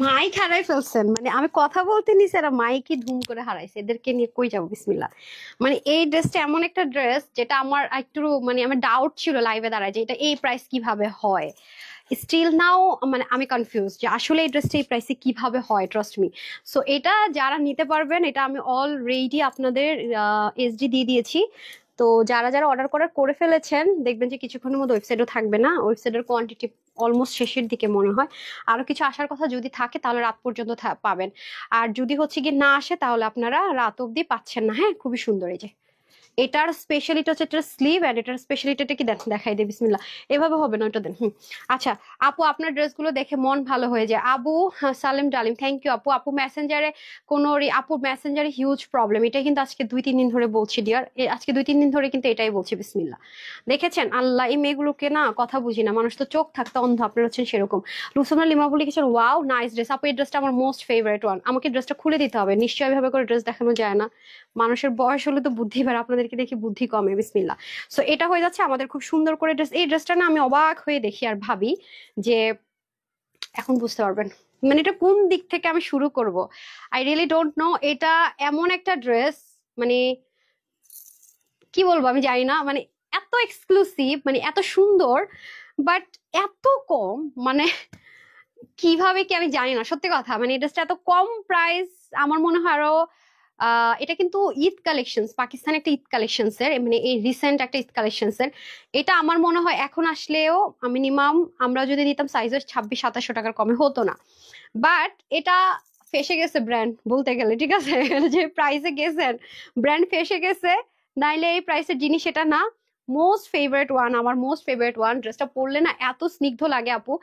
মাইক হারাই ফেলছেন, মানে আমি কথা বলতে নিছি, এরা মাইকই ধুম করে হারাইছে। এদেরকে নিয়ে কই যাবো, বিসমিল্লাহ। মানে এই ড্রেসটা এমন একটা ড্রেস যেটা আমার একটু মানে আমার ডাউট ছিল লাইভে দাঁড়ায়, যে এটা এই প্রাইস কিভাবে হয়। স্টিল নাও মানে আমি কনফিউজ যে আসলে এই ড্রেসটা এই প্রাইসে কিভাবে হয়, ট্রাস্ট মি। সো এটা যারা নিতে পারবেন, এটা আমি অলরেডি আপনাদের এসডি দিয়ে দিয়েছি। তো যারা যারা অর্ডার করে ফেলেছেন, দেখবেন যে কিছুক্ষণের মধ্যে ওয়েবসাইটও থাকবে না, ওয়েবসাইটের কোয়ান্টিটি অলমোস্ট শেষের দিকে মনে হয়। আরো কিছু আসার কথা যদি থাকে তাহলে রাত পর্যন্ত পাবেন। আর যদি হচ্ছে কি না আসে তাহলে আপনারা রাত অব্দি পাচ্ছেন না। হ্যাঁ, খুবই সুন্দর। এই যে এটার স্পেশালিটি হচ্ছে এটার স্লিভ, এন্ড এটার স্পেশালিটিটা কি দেখাই দে, বিসমিল্লাহ। এভাবে হবে না, ওটা দেন। আচ্ছা আপু, আপনার ড্রেসগুলো দেখে মন ভালো হয়ে যায়। আবু সালেম ডালিম, থ্যাংক ইউ আপু। আপু মেসেঞ্জারে আপু মেসেঞ্জারে হিউজ প্রবলেম, এটা কিন্তু আজকে 2-3 দিন ধরে বলছি ডিয়ার, আজকে 2-3 দিন ধরে কিন্তু এটাই বলছি, বিসমিল্লাহ। দেখেছেন, আল্লাহ, এই মেয়েগুলোকে না কথা বুঝি না, মানুষ তো চোখ থাকতে অন্ধ, আপনারা হচ্ছেন সেরকম। লুসনা লিমাবু লিখেছেন, ওয়াও নাইস ড্রেস আপু, এই ড্রেসটা আমার মোস্ট ফেভারিট ওয়ান। আমাকে ড্রেসটা খুলে দিতে হবে, নিশ্চয়ই ভাবে করে ড্রেস দেখানো যায় না। মানুষের বয়স হলে তো বুদ্ধি বাড়ে, আপনাদেরকে দেখি বুদ্ধি কমে, বিসমিল্লাহ। সো এটা হয়ে যাচ্ছে আমাদের খুব সুন্দর করে ড্রেস। এই ড্রেসটা না আমি অবাক হয়ে দেখি আর ভাবি যে এখন বুঝতে পারবেন মানে এটা কোন দিক থেকে আমি শুরু করব। I really don't know. এটা এমন একটা ড্রেস, মানে কি বলবো আমি জানি না, মানে এত এক্সক্লুসিভ, মানে এত সুন্দর, বাট এত কম, মানে কিভাবে কি আমি জানি না, সত্যি কথা। মানে এই ড্রেসটা এত কম প্রাইস, আমার মনে হয় আরো এটা কিন্তু ঈদ কালেকশনস, পাকিস্তান একটা ঈদ কালেকশনস এর, মানে এই রিসেন্ট একটা ঈদ কালেকশনস এর। এটা আমার মনে হয় এখন আসলেও মিনিমাম আমরা যদি নিতাম সাইজ 2600-2700 টাকার কমে হতো না। বাট এটা ফেসে গেছে ব্র্যান্ড বলতে গেলে, ঠিক আছে? যে প্রাইসে গেছেন, ব্র্যান্ড ফেসে গেছে, নাইলে এই প্রাইসের জিনিস এটা না। মোস্ট ফেভারিট ওয়ান, আমার মোস্ট ফেভারিট ওয়ান। ড্রেসটা পরলে না এত স্নিগ্ধ লাগে আপু।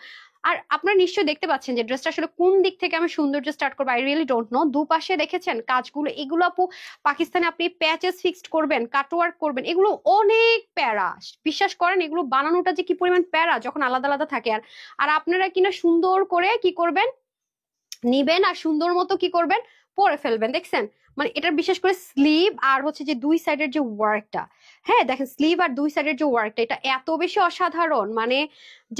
আর আপনারা নিশ্চয়ই দেখতে পাচ্ছেন যে ড্রেসটা আসলে কোন দিক থেকে আমি সৌন্দর্য স্টার্ট করবো, আই রিয়েলি ডোন্ট নো। দুপাশে দেখেছেন কাজগুলো, এগুলো আপু পাকিস্তানে আপনি প্যাচেস ফিক্সড করবেন, কাটওয়ার্ক করবেন, এগুলো অনেক প্যারা। বিশ্বাস করেন এগুলো বানানোটা যে কি পরিমাণ প্যারা যখন আলাদা আলাদা থাকে। আর আর আপনারা কিনা সুন্দর করে কি করবেন, নিবেন আর সুন্দর মতো কি করবেন, পরে ফেলবেন। দেখছেন মানে এটার বিশেষ করে স্লিভ আর হচ্ছে যে দুই সাইডের যে ওয়ার্কটা, হ্যাঁ দেখেন স্লিভ আর দুই সাইডের যে ওয়ার্কটা, এটা এত বেশি অসাধারণ, মানে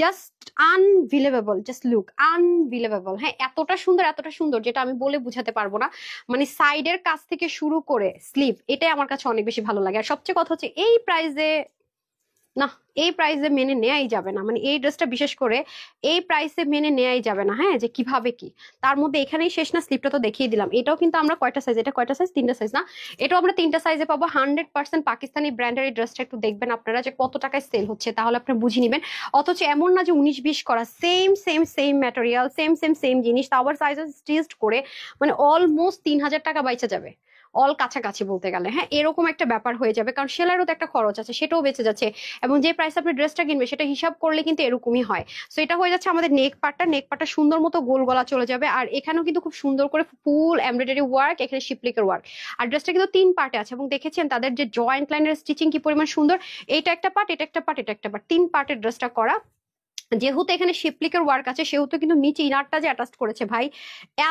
just unbelievable, just look unbelievable. হ্যাঁ এতটা সুন্দর, এতটা সুন্দর যেটা আমি বলে বুঝাতে পারবো না। মানে সাইডের কাছ থেকে শুরু করে স্লিভ, এটাই আমার কাছে অনেক বেশি ভালো লাগে। আর সবচেয়ে কথা হচ্ছে এই প্রাইসে না, এই প্রাইসে মেনে নেয়াই যাবে না, মানে এই ড্রেসটা বিশেষ করে এই প্রাইসে মেনে নেয়াই যাবে না। হ্যাঁ যে কিভাবে কি, তার মধ্যে এখানেই শেষ না, স্লিপটা তো দেখিয়ে দিলাম। এটাও কিন্তু আমরা কয়টা সাইজ, এটা কয়টা সাইজ, তিনটা সাইজ না, এটাও আমরা তিনটা সাইজে পাবো। 100% পাকিস্তানি ব্র্যান্ডের এই ড্রেসটা একটু দেখবেন আপনারা যে কত টাকায় সেল হচ্ছে, তাহলে আপনারা বুঝে নিবেন। অথচ এমন না যে 19-20 করা, same same same material, same same same জিনিস, তাও আবার সাইজ স্টিচড করে, মানে অলমোস্ট 3000 টাকা বাইচা যাবে, অল কাছাকাছি বলতে গেলে। হ্যাঁ এরকম একটা ব্যাপার হয়ে যাবে, কারণ সেলারও তো একটা খরচ আছে, সেটাও বেঁচে যাচ্ছে। এবং যে প্রাইস আপনি ড্রেসটা কিনবে সেটা হিসাব করলে কিন্তু এরকমই হয়। সো এটা হয়ে যাচ্ছে আমাদের নেক পার্টটা, নেক পার্টটা সুন্দর মতো গোল গলা চলে যাবে। আর এখানেও কিন্তু খুব সুন্দর করে ফুল এমব্রয়ডারি ওয়ার্ক, এখানে শিপলিকের ওয়ার্ক। আর ড্রেসটা কিন্তু 3 পার্টে আছে, এবং দেখেছেন তাদের যে জয়েন্ট লাইনের স্টিচিং কি পরিমাণ সুন্দর। এইটা একটা পার্ট, এটা একটা পার্ট, এটা একটা পার্ট, 3 পার্টের ড্রেসটা করা। যেহেতু এখানে শিপলিকের ওয়ার্ক আছে সেহেতু কিন্তু নিচে ইনারটা যে অ্যাটাচ করেছে ভাই,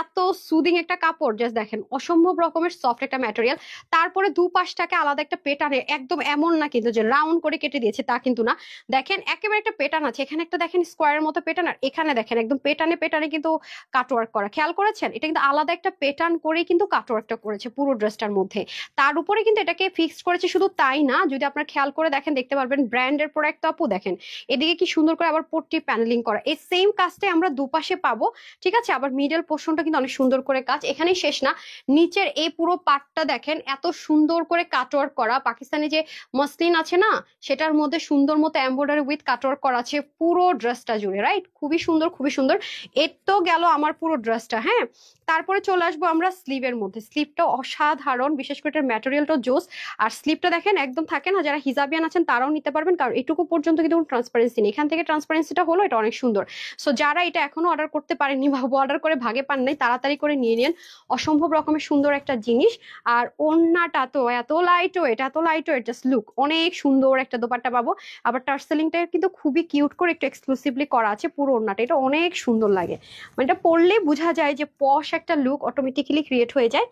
এত সুদিং একটা কাপড়, জাস্ট দেখেন অসম্ভব রকমের সফট একটা ম্যাটেরিয়াল। তারপরে দুপাশটাকে আলাদা একটা পেটার্নে, একদম এমন না কিন্তু যে রাউন্ড করে কেটে দিয়েছে, তা কিন্তু না। দেখেন একেবারে একটা পেটার্ন আছে, এখানে একটা দেখেন স্কোয়ারের মতো পেটার্ন, আর এখানে দেখেন একদম পেটার্নে পেটার্নে কিন্তু কাটওয়ার্ক করা, খেয়াল করেছেন? এটা কিন্তু আলাদা একটা পেটার্ন করেই কিন্তু কাটওয়ার্কটা করেছে পুরো ড্রেসটার মধ্যে। তার উপরে কিন্তু এটাকে ফিক্সড করেছে। শুধু তাই না, যদি আপনার খেয়াল করে দেখেন দেখতে পারবেন ব্র্যান্ডের প্রোডাক্ট। আপু দেখেন এদিকে কি সুন্দর করে আবার পট্টি প্যানেলিং করা, এই সেম কাজটাই আমরা দুপাশে পাবো, ঠিক আছে? আবার মিডল পোর্শনটা কিন্তু অনেক সুন্দর করে কাজ, এখানেই শেষ না, নিচের এই পুরো পার্টটা দেখেন এত সুন্দর করে কাটওয়ার্ক করা। পাকিস্তানি যে মসলিন আছে না, সেটার মধ্যে সুন্দর মতো এমব্রয়ডারি উইথ কাটওয়ার্ক করা আছে পুরো ড্রেসটা জুড়ে, রাইট? খুবই সুন্দর, খুবই সুন্দর। এর তো গেল আমার পুরো ড্রেসটা। হ্যাঁ তারপরে চলে আসবো আমরা স্লিভের মধ্যে। স্লিভটা অসাধারণ, বিশেষ করে এটার ম্যাটেরিয়ালটা জোস। আর স্লিভটা দেখেন একদম থাকে না, যারা হিজাবিয়ান আছেন তারাও নিতে পারবেন, কারণ এটুকু পর্যন্ত কিন্তু ট্রান্সপারেন্সি নেই, এখান থেকে ট্রান্সপারেন্সিটা হলো, এটা অনেক সুন্দর। সো যারা এটা এখনো অর্ডার করতে পারেননি বা অর্ডার করে ভাগে পান নাই, তাড়াতাড়ি করে নিয়ে নিন, অসম্ভব রকমের সুন্দর একটা জিনিস। আর ওড়নাটা তো এত লাইট ওয়েট, এত লাইট ওয়েট, জাস্ট লুক, অনেক সুন্দর একটা দোপাট্টা পাবো। আবার টার্সেলিংটা কিন্তু খুবই কিউট করে একটু এক্সক্লুসিভলি করা আছে পুরো ওড়নাটা, এটা অনেক সুন্দর লাগে। মানে এটা পরলে বোঝা যায় যে পশ একটা লুক অটোমেটিক্যালি ক্রিয়েট হয়ে যায়।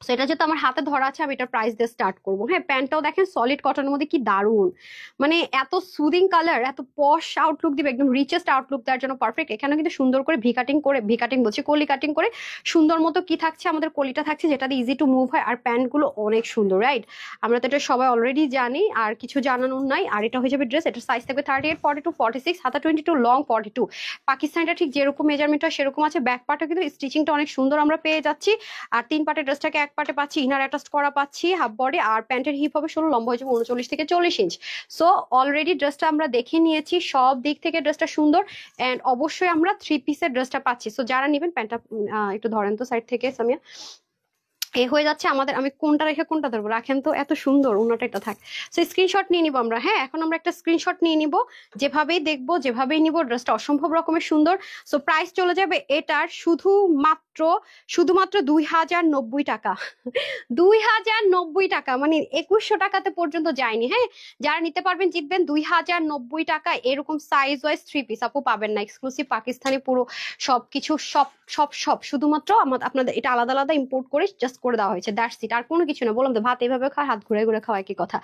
তো এটা যেহেতু আমার হাতে ধরা আছে, আমি এটার প্রাইস দিয়ে স্টার্ট করবো। হ্যাঁ প্যান্টটাও দেখেন সলিড কটনের মধ্যে, কি দারুণ, মানে এত সুদিং কালার, এত পশ আউটলুক দিবে, একদম রিচেস্ট আউটলুক দেওয়ার জন্য পারফেক্ট। এখানে কিন্তু সুন্দর করে ভি কাটিং করে, ভি কাটিং বলছি কলি কাটিং করে সুন্দর মতো কি থাকছে, আমাদের কলিটা থাকছে, যেটা দিয়ে ইজি টু মুভ হয়। আর প্যান্ট গুলো অনেক সুন্দর, রাইট? আমরা তো এটা সবাই অলরেডি জানি, আর কিছু জানানোর নাই। আর এটা হয়ে যাবে ড্রেস, এটার সাইজ থাকবে 38, 42, 46, হাতা 22, লং 42। পাকিস্তানিটা ঠিক যেরকম মেজারমেন্ট হয় সেরকম আছে। ব্যাক পার্টও কিন্তু স্টিচিংটা অনেক সুন্দর আমরা পেয়ে যাচ্ছি। আর 3 পার্টের ড্রেসটাকে এক পার্টে পাচ্ছি, ইনার অ্যাটাচ করা পাচ্ছি হাফ বডি। আর প্যান্টের হিপ হবে 16, লম্বা হয়ে যাবে 39 থেকে 40 ইঞ্চ। সো অলরেডি ড্রেসটা আমরা দেখে নিয়েছি, সব দিক থেকে ড্রেসটা সুন্দর। এন্ড অবশ্যই আমরা 3 পিসের ড্রেসটা পাচ্ছি। সো যারা নেবেন, প্যান্টটা একটু ধরেন তো সাইড থেকে সামিয়া, এ হয়ে যাচ্ছে আমাদের। আমি কোনটা রেখে কোনটা ধরবো, রাখেন তো, এত সুন্দর ওনাটা, এটা থাক। সো স্ক্রিনশট নিয়ে নিবো আমরা। হ্যাঁ এখন আমরা একটা স্ক্রিনশট নিয়ে নিব, যেভাবেই দেখবো যেভাবেই নিব, ড্রেসটা অসম্ভব রকমের সুন্দর। সো প্রাইস চলে যাবে এটার শুধুমাত্র 2090 টাকা। 2090 টাকা, মানে 2100 টাকাতে পর্যন্ত যায়নি। হ্যাঁ যারা নিতে পারবেন জিতবেন। 2090 টাকা এরকম সাইজ ওয়াইজ 3 পিস আপু পাবেন না, এক্সক্লুসিভ পাকিস্তানি পুরো সবকিছু, সব সব সব শুধুমাত্র আপনাদের এটা আলাদা আলাদা ইম্পোর্ট করে জাস্ট করে দেওয়া হয়েছে, দ্যাটস ইট। আর কোনো কিছু না, বললাম তো ভাত এইভাবে খায়, হাত ঘুরে ঘুরে খাওয়া, কি কথা।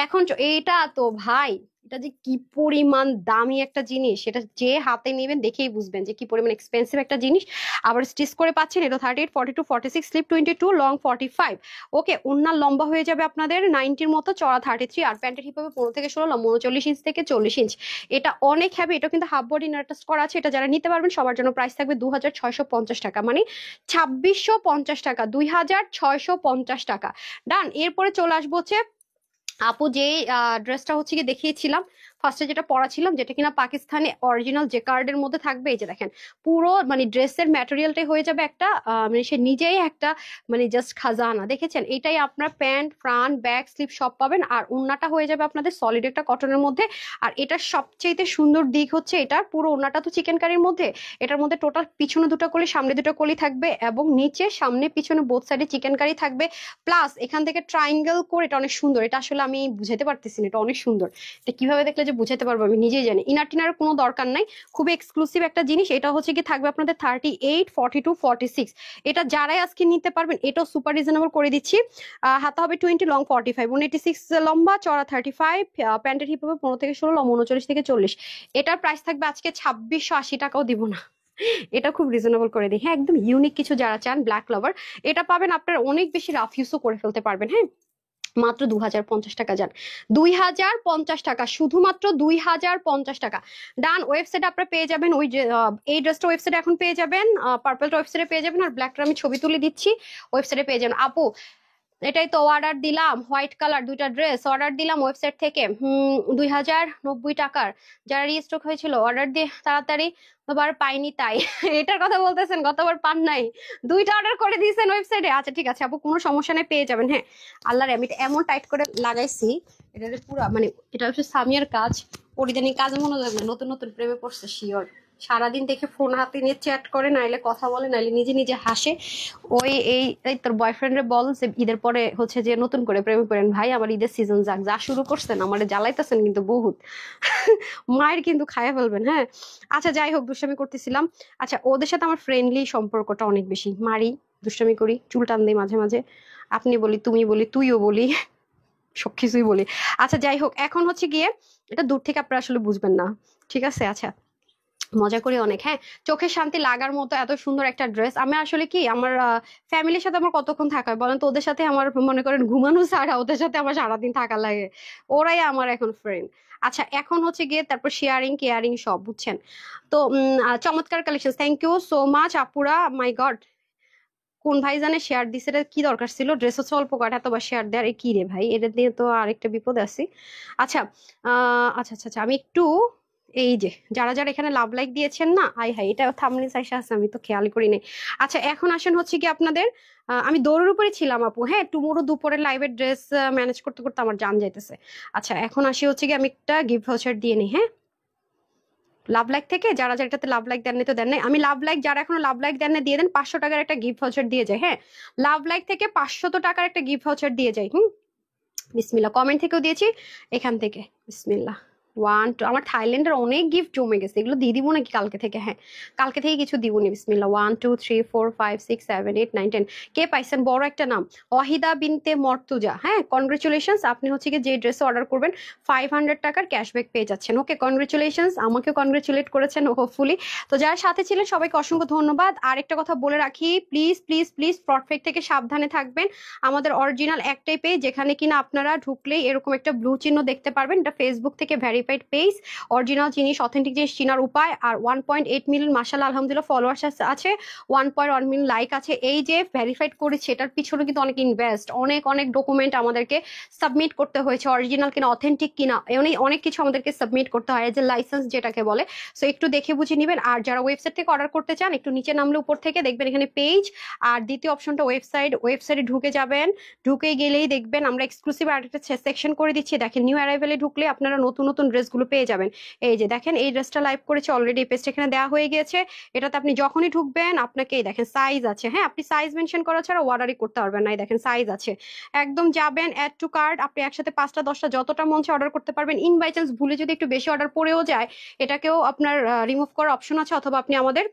এখন এইটা তো ভাই এটা যে কি পরিমাণ দামি একটা জিনিস, সেটা যে হাতে নেবেন দেখেই বুঝবেন যে কি পরিমাণ এক্সপেন্সিভ একটা জিনিস। আবার স্টিচ করে পাচ্ছেন, এটা 38, 42, 46, স্লিপ 22, লং 45। ওকে, ওনার লম্বা হয়ে যাবে আপনাদের 90-র মতো, চড়া 33, আর প্যান্টের হিপ হবে 15 থেকে 16, লম্বা 39 ইঞ্চ থেকে 40 ইঞ্চ। এটা অনেক হ্যাভি, এটা কিন্তু হাফ বডি নাটাস করা আছে। এটা যারা নিতে পারবেন সবার জন্য প্রাইস থাকবে 2650 টাকা, মানে 2650 টাকা, 2650 টাকা। ডান। এরপরে চলে আসবো হচ্ছে আপু যে ড্রেসটা হচ্ছে কি দেখিয়েছিলাম ফার্স্টে, যেটা পরাছিলাম, যেটা কিনা পাকিস্তানি অরিজিনাল যে কার্ডের মধ্যে থাকবে। এই যে দেখেন, পুরো মানে ড্রেসের ম্যাটেরিয়ালটাই হয়ে যাবে একটা মানে সে নিজেই একটা মানে জাস্ট খাজানা। দেখেছেন, এটাই আপনার প্যান্ট, ফ্রন্ট, ব্যাক, স্লিপ সব পাবেন। আর ওড়নাটা হয়ে যাবে আপনাদের সলিড একটা কটনের মধ্যে। আর এটার সবচেয়ে সুন্দর দিক হচ্ছে এটার পুরো ওড়নাটা তো চিকেন কারির মধ্যে, এটার মধ্যে টোটাল পিছনে দুটো কলি, সামনে দুটো কলি থাকবে, এবং নিচে সামনে পিছনে বোথ সাইডে চিকেন কারি থাকবে। প্লাস এখান থেকে ট্রায়াঙ্গেল করে, এটা অনেক সুন্দর। এটা আসলে আমি বুঝাতে পারতেছি না, এটা অনেক সুন্দর। এটা কিভাবে দেখলে যে বুঝাতে পারবো আমি নিজেই জানি। ইনার টিনার কোনো দরকার নাই, খুবই এক্সক্লুসিভ একটা জিনিস। এটা হচ্ছে কি থাকবে আপনাদের 38, 42, 46। এটা যারাই আজকে নিতে পারবেন, এটাও সুপার রিজনেবল করে দিচ্ছি। হাতা হবে 20, লং 45, 186 লম্বা, চড়া 35, প্যান্টের হিপ হবে 15 থেকে 16, লম্বা 39 থেকে 40। এটার প্রাইস থাকবে আজকে 2680 টাকাও দিব না। এটা খুব রিজনেবল করে দিই। হ্যাঁ, একদম ইউনিক কিছু যারা চান, ব্ল্যাক লাভার, এটা পাবেন। আপনারা অনেক বেশি রাফ ইউজও করে ফেলতে পারবেন। হ্যাঁ, মাত্র 2050 টাকা। যান, 2050 টাকা, শুধুমাত্র 2050 টাকা। ডান। ওয়েবসাইটে আপনারা পেয়ে যাবেন ওই যে এই ড্রেসটা ওয়েবসাইটে এখন পেয়ে যাবেন, পার্পলটা ওয়েবসাইটে পেয়ে যাবেন, আর ব্ল্যাকটা আমি ছবি তুলে দিচ্ছি, ওয়েবসাইটে পেয়ে যাবেন। আপু এটাই তো অর্ডার দিলাম, হোয়াইট কালার দুইটা ড্রেস অর্ডার দিলাম ওয়েবসাইট থেকে 2090 টাকার, যারা রিস্টক হয়েছিল অর্ডার দিয়ে তাড়াতাড়ি, আবার পাইনি তাই। এটার কথা বলতেছেন, গতবার পান নাই, দুইটা অর্ডার করে দিয়েছেন ওয়েবসাইটে। আচ্ছা ঠিক আছে আপু, কোনো সমস্যা নেই, পেয়ে যাবেন। হ্যাঁ, আল্লাহরে আমি এটা এমন টাইট করে লাগাইছি, এটা পুরো মানে এটা হচ্ছে সামিয়ার কাজ, পরিধানী কাজ মনে লাগবে, নতুন নতুন প্রেমে পড়ছে শিওর। সারাদিন দেখে ফোন হাতে নিয়ে চ্যাট করে, নাইলে কথা বলে, নাইলে নিজে নিজে হাসে। ওই এই তোর বয়ফ্রেন্ডে বল যে ঈদের পরে হচ্ছে যে নতুন করে প্রেমে পড়েন। ভাই আমার ঈদের সিজন যাক, যা শুরু করছেন আমার জ্বালাইতেছেন কিন্তু বহুত। মায়ের কিন্তু খাইয়া ফেলবেন। হ্যাঁ, আচ্ছা যাই হোক, দুষ্টামি করতেছিলাম। আচ্ছা, ওদের সাথে আমার ফ্রেন্ডলি সম্পর্কটা অনেক বেশি, মারি, দুষ্টামি করি, চুল টান দিই মাঝে মাঝে, আপনি বলি, তুমি বলি, তুইও বলি, সবকিছুই বলি। আচ্ছা যাই হোক, এখন হচ্ছে গিয়ে এটা দূর থেকে আপনারা আসলে বুঝবেন না, ঠিক আছে? আচ্ছা, মজা করি অনেক। হ্যাঁ, চোখের শান্তি লাগার মতো এত সুন্দর একটা ড্রেস। আমি আসলে কি আমার ফ্যামিলির সাথে আমার কতক্ষণ থাকা হয় বলেন তো? ওদের সাথে আমার মনে করেন ঘুমানো ছাড়া ওদের সাথে আমার সারাদিন থাকা লাগে, ওরাই আমার এখন ফ্রেন্ড। আচ্ছা, এখন হচ্ছে গিয়ে তারপর শেয়ারিং কেয়ারিং সব, বুঝছেন তো। চমৎকার collection, thank you so much আপুরা। মাই গড, কোন ভাই জানে শেয়ার দিছে, এটা কি দরকার ছিল? ড্রেস হচ্ছে অল্প কয়টা, এতবার শেয়ার দেওয়ার কি রে ভাই, এটা দিয়ে তো আরেকটা বিপদ আছে। আচ্ছা আচ্ছা আচ্ছা আচ্ছা, আমি একটু এই যে যারা যারা এখানে লাভ লাইক দিয়েছেন না, আই হাই, এটা থামনেল সাইসা আছে, আমি তো খেয়াল করি নাই। আচ্ছা, এখন আসেন হচ্ছে কি আপনাদের আমি দৌড়ের উপরে ছিলাম আপু। হ্যাঁ, টুমোরো দুপুরের লাইভের ড্রেস ম্যানেজ করতে করতে আমার জান যাইতেছে। আচ্ছা, এখন আসি হচ্ছে কি আমি একটা গিফট ভাউচার দিয়ে নিই। হ্যাঁ, লাভ লাইক থেকে যারা যারা এটাতে লাভ লাইক দেননি তো দেন নাই, আমি লাভ লাইক যারা এখনো লাভ লাইক দেন না দিয়ে দেন, 500 টাকার একটা গিফট ভাউচার দিয়ে যায়। হ্যাঁ, লাভ লাইক থেকে 500 টাকার একটা গিফট ভাউচার দিয়ে যায়। বিসমিল্লাহ। কমেন্ট থেকেও দিয়েছি, এখান থেকে বিসমিল্লাহ। 1 2, আমার থাইল্যান্ডের অনেক গিফট জমে গেছে, এগুলো দিয়ে দিব নাকি কালকে থেকে? হ্যাঁ, কালকে থেকে কিছু দিবনি। বিসমিল্লাহ। 1 2 3 4 5 6 7 8 9 10। কে পাইছেন? বড় একটা নাম, ওয়াহিদা বিনতে মর্তুজা। হ্যাঁ, কনগ্রেচুলেশনস, আপনি হচ্ছে কি যে ড্রেস অর্ডার করবেন 500 টাকার ক্যাশব্যাক পেয়ে যাচ্ছেন। ওকে, কনগ্রেচুলেশনস, আমাকেও কনগ্রেচুলেট করেছেন হোপফুলি। তো যারা সাথে ছিলেন সবাইকে অসংখ্য ধন্যবাদ। আর একটা কথা বলে রাখি, প্লিজ প্লিজ প্লিজ প্রফেক্ট থেকে সাবধানে থাকবেন। আমাদের অরিজিনাল একটাই পেজ, যেখানে কিনা আপনারা ঢুকলেই এরকম একটা ব্লু চিহ্ন দেখতে পারবেন, এটা ফেসবুক থেকে ভেরিফাইড পেজ। অরিজিনাল জিনিস, অথেন্টিক জিনিস চিনার উপায়। আর 1.8 মিলিয়ন মাশাআল্লাহ আলহামদুলিল্লাহ ফলোয়ার্স আছে, 1.1 মিলিয়ন লাইক আছে। এই যে ভেরিফাইড করেছি এটার পিছনে কিন্তু অনেক ইনভেস্ট, অনেক অনেক ডকুমেন্ট আমাদেরকে সাবমিট করতে হয়েছে, অরিজিনাল কিনা অথেন্টিক কিনা অনেক কিছু আমাদেরকে সাবমিট করতে হয়, যে লাইসেন্স যেটাকে বলে। সো একটু দেখে বুঝে নেবেন। আর যারা ওয়েবসাইট থেকে অর্ডার করতে চান, একটু নিচে নামলে উপর থেকে দেখবেন এখানে পেজ, আর দ্বিতীয় অপশনটা ওয়েবসাইটে ঢুকে যাবেন। ঢুকে গেলেই দেখবেন আমরা এক্সক্লুসিভ আরেকটা সেকশন করে দিচ্ছি। দেখেন, নিউ অ্যারাইভেলে ঢুকলে আপনারা নতুন নতুন ড্রেসগুলো পেয়ে যাবেন। এই যে দেখেন, এই ড্রেসটা লাইভ করেছে অলরেডি, এই পেজটা এখানে দেওয়া হয়ে গিয়েছে। এটাতে আপনি যখনই ঢুকবেন আপনাকে এই দেখেন সাইজ আছে। হ্যাঁ, আপনি সাইজ মেনশন করা ছাড়া অর্ডারই করতে পারবেন না। এই দেখেন সাইজ আছে, একদম যাবেন অ্যাড টু কার্ট, আপনি একসাথে 5টা 10টা যতটা মন চায় অর্ডার করতে পারবেন। ইন বাই চান্স ভুলে যদি একটু বেশি অর্ডার পড়েও যায়, এটাকেও আপনার রিমুভ করার অপশন আছে, অথবা আপনি আমাদের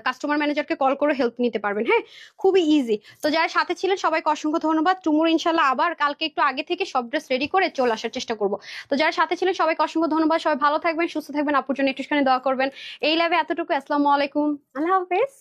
কাস্টমার ম্যানেজারকে কল করে হেল্প নিতে পারবেন। হ্যাঁ, খুবই ইজি। তো যারা সাথে ছিলেন সবাইকে অসংখ্য ধন্যবাদ। টুমুর ইনশাল্লাহ আবার কালকে একটু আগে থেকে সব ড্রেস রেডি করে চলে আসার চেষ্টা করব। তো যারা সাথে ছিলেন সবাইকে অসংখ্য ধন্যবাদ। সবাই ভালো থাকবেন, সুস্থ থাকবেন, আপুর জন্য একটুখানি দোয়া করবেন। এই লাইভে এতটুকু। আসসালামু আলাইকুম, আল্লাহ হাফেজ।